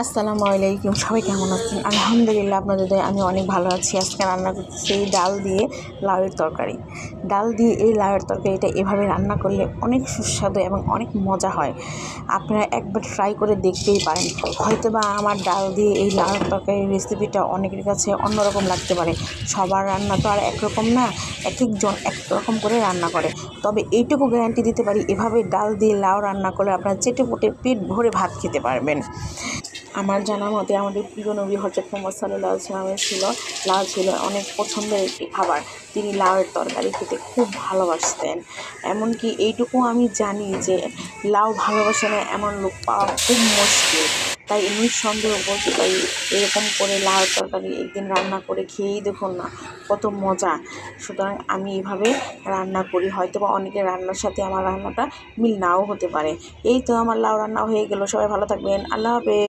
আসসালামু আলাইকুম, সবাই কেমন আছেন? আলহামদুলিল্লাহ, আপনাদের দয়ায় আমি অনেক ভালো আছি। আজকে রান্না করতেছি ডাল দিয়ে লাউয়ের তরকারি। ডাল দিয়ে এই লাউয়ের তরকারিটা এভাবে রান্না করলে অনেক সুস্বাদু এবং অনেক মজা হয়। আপনারা একবার ট্রাই করে দেখতেই পারেন। হয়তোবা আমার ডাল দিয়ে এই লাউয়ের তরকারির রেসিপিটা অনেকের কাছে অন্যরকম লাগতে পারে। সবার রান্না তো আর একরকম না, একেকজন এক রকম করে রান্না করে। তবে এইটুকু গ্যারান্টি দিতে পারি, এভাবে ডাল দিয়ে লাউ রান্না করলে আপনারা চেটেপুটে পেট ভরে ভাত খেতে পারবেন। আমার জানা মতে আমাদের প্রিয় নবী হযরত মুহাম্মদ সাল্লাল্লাহু আলাইহি ওয়াসাল্লামের লাউ ছিল অনেক পছন্দের একটি খাবার। তিনি লাউয়ের তরকারি খেতে খুব ভালোবাসতেন। এমনকি এইটুকু আমি জানি যে লাউ ভালোবাসে না এমন লোক পাওয়া খুব মুশকিল। তাই নিঃসন্দেহে বলতে পারি, এরকম করে লাউয়ের তরকারি একদিন রান্না করে খেয়েই দেখুন না, কত মজা। সুতরাং আমি এভাবে রান্না করি। হয়তোবা অনেকের রান্নার সাথে আমার রান্নাটা মিল নাও হতে পারে। এই তো আমার লাউ রান্না হয়ে গেল। সবাই ভালো থাকবেন। আল্লাহ হাফেজ।